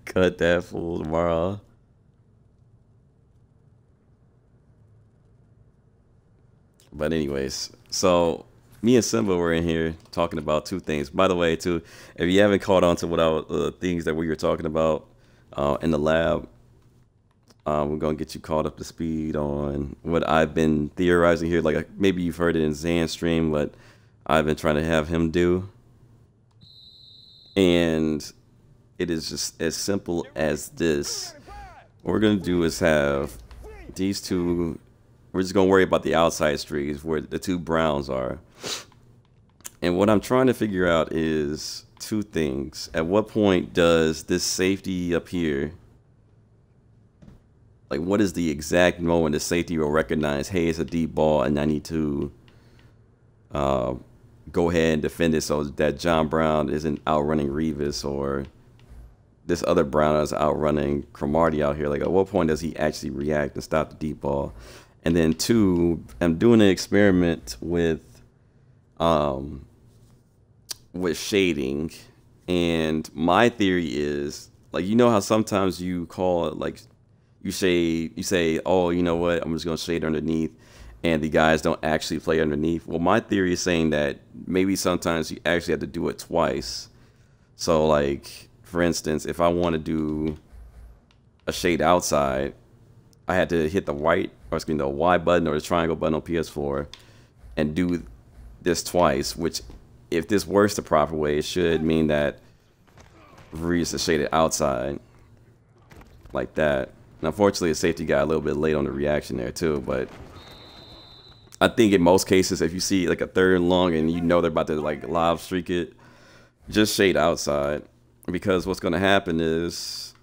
Cut that fool tomorrow. But anyways, so me and Simba were in here talking about two things. By the way, too, if you haven't caught on to what things that we were talking about in the lab, we're gonna get you caught up to speed on what I've been theorizing here. Like maybe you've heard it in Zan's stream, what I've been trying to have him do, and it is just as simple as this. What we're gonna do is have these two. We're just gonna worry about the outside streets where the two browns are. And what I'm trying to figure out is two things. At what point does this safety up here, like what is the exact moment the safety will recognize, hey, it's a deep ball and I need to go ahead and defend it so that John Brown isn't outrunning Revis or this other Brown is outrunning Cromartie out here. Like at what point does he actually react and stop the deep ball? And then two, I'm doing an experiment with shading, and my theory is, like, you know how sometimes you call it, like you say, oh, you know what, I'm just gonna shade underneath, and the guys don't actually play underneath. Well, my theory is saying that maybe sometimes you actually have to do it twice. So like for instance, if I want to do a shade outside, I had to hit the the Y button or the triangle button on PS4 and do this twice, which if this works the proper way, it should mean that Reese is shaded outside like that. And unfortunately, the safety got a little bit late on the reaction there too, but I think in most cases, if you see like a third and long and you know they're about to like lob streak it, just shade outside, because what's going to happen is,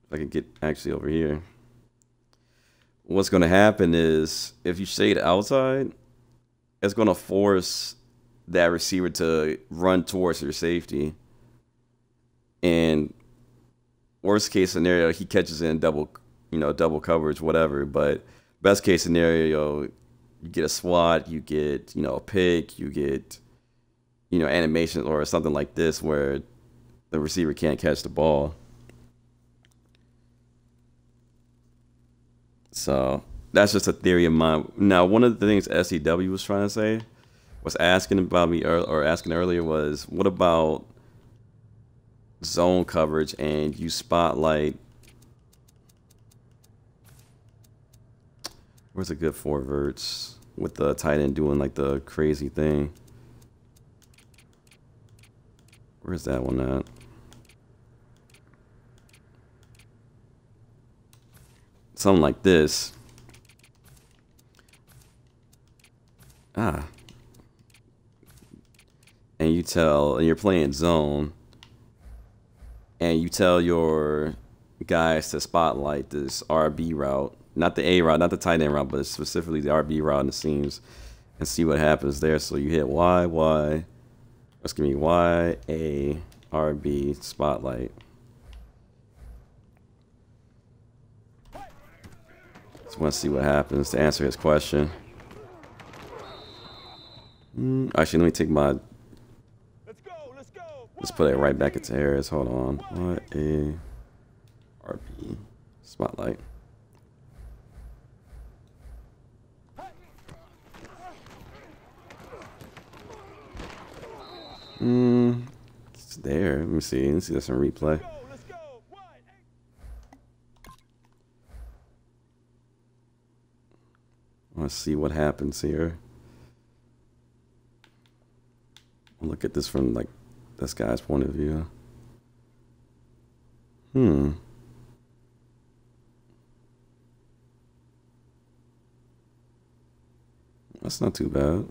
if I can get actually over here, what's going to happen is if you shade outside, it's going to force that receiver to run towards your safety. And worst case scenario, he catches it in double coverage, whatever. But best case scenario, you get a swat, you get, a pick, you get, animation or something like this where the receiver can't catch the ball. So that's just a theory of mine. Now, one of the things SEW was trying to say, was asking about me or asking earlier was, what about zone coverage and you spotlight? Where's a good four verts with the tight end doing like the crazy thing? Where's that one at? Something like this. And you're playing zone, and you tell your guys to spotlight this RB route, not the A route, not the tight end route, but specifically the RB route in the seams, and see what happens there. So you hit Y, A, RB, spotlight. Just want to see what happens to answer his question. Actually, let me take my... Let's put it right back into Harris. Hold on. What a RB spotlight. It's there. Let me see. Let's see this in replay. Let's see what happens here. Look at this from like this guy's point of view. That's not too bad.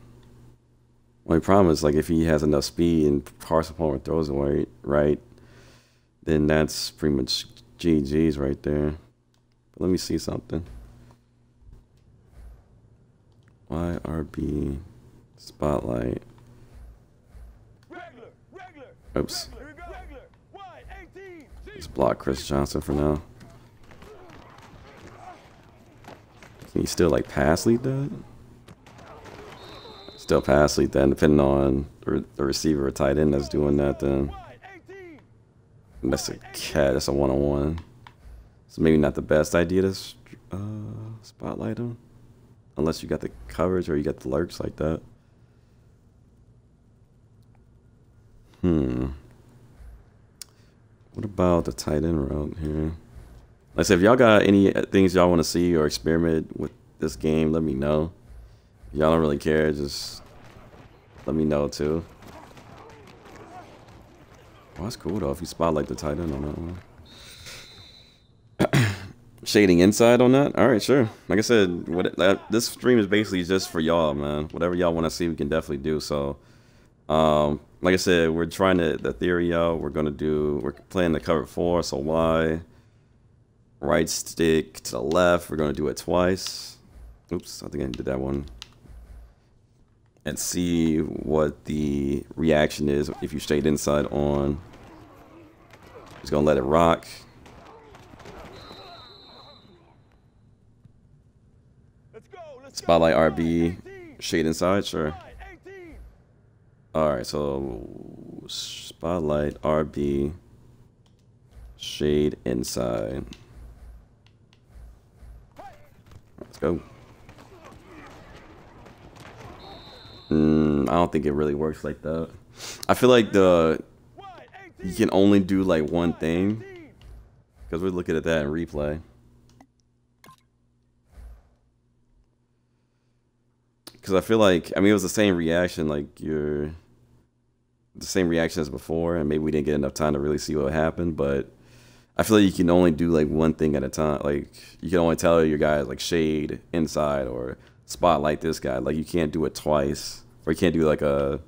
Only problem is, like, if he has enough speed and Carson Palmer throws it right, then that's pretty much GG's right there. But let me see something. YRB spotlight. Oops. Let's block Chris Johnson for now. Can you still like pass lead that? Still pass lead that, depending on the receiver or tight end that's doing that, then That's a cat. That's a one-on-one. So maybe not the best idea to spotlight him. Unless you got the coverage or you got the lurks like that. What about the tight end route here? Like I said, if y'all got any things y'all want to see or experiment with this game, let me know. If y'all don't really care, just let me know too. Oh, that's cool though if you spotlight the tight end on that one. Shading inside on that? Alright, sure. Like I said, this stream is basically just for y'all, man. Whatever y'all want to see, we can definitely do. So, like I said, we're trying the theory out. We're playing the cover 4, so Y. Right stick to the left. We're going to do it twice. Oops, I think I did that one. And see what the reaction is if you shade inside on. Just going to let it rock. Spotlight RB, shade inside, sure. Alright, so spotlight RB, shade inside. Let's go. I don't think it really works like that. I feel like you can only do like one thing. Because we're looking at that in replay. Because I feel like, I mean, it was the same reaction, like the same reaction as before, and maybe we didn't get enough time to really see what happened, but I feel like you can only do like one thing at a time. Like, you can only tell your guys like shade inside or spotlight this guy. Like, you can't do it twice, or you can't do like a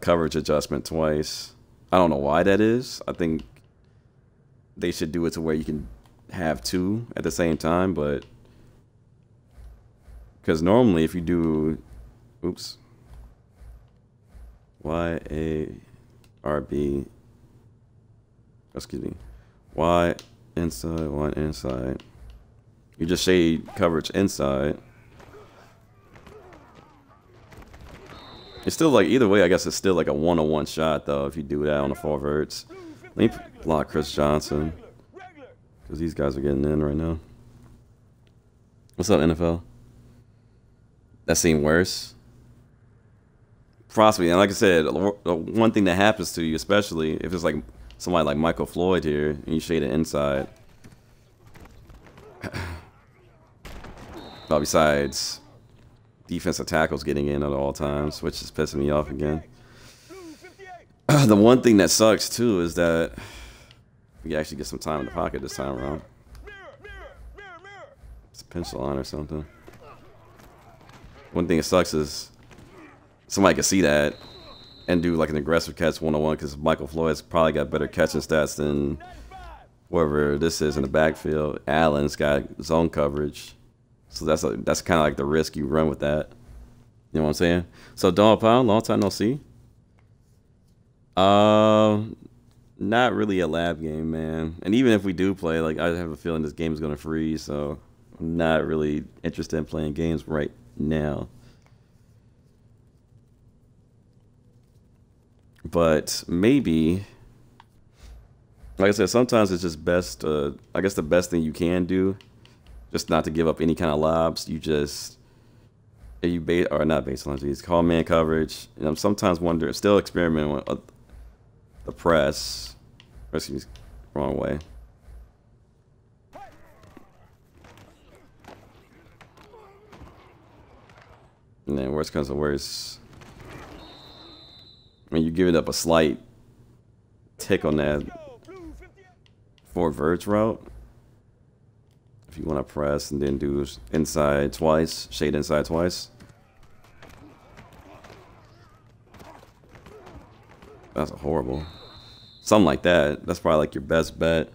coverage adjustment twice. I don't know why that is. I think they should do it to where you can have two at the same time, but because normally if you do, oops, Y-A-R-B, excuse me, Y inside, Y inside, you just shade coverage inside. It's still like, either way, I guess it's still like a one-on-one shot though if you do that on the 4 verts. Let me block Chris Johnson, because these guys are getting in right now. What's up, NFL? That seemed worse. Possibly, and like I said, one thing that happens to you, especially if it's like somebody like Michael Floyd here, and you shade it inside. But besides, defensive tackles getting in at all times, which is pissing me off again. The one thing that sucks too is that we actually get some time in the pocket this time around. It's a pencil line or something. One thing that sucks is somebody can see that and do like an aggressive catch one-on-one, because Michael Floyd's probably got better catching stats than whoever this is in the backfield. Allen's got zone coverage, so that's kind of like the risk you run with that. You know what I'm saying? So Dog Pound, long time no see. Not really a lab game, man. And even if we do play, like, I have a feeling this game is gonna freeze, so I'm not really interested in playing games right now. But maybe, like I said, sometimes it's just best, I guess the best thing you can do, just not to give up any kind of lobs. You just, or not baseline, it's call man coverage. And I'm sometimes wondering, still experimenting with the press. Excuse me, wrong way. And then worst comes to worst, when you give it up a slight tick on that 4 verts route, if you want to press and then do inside twice, shade inside twice, that's a horrible. Something like that. That's probably like your best bet.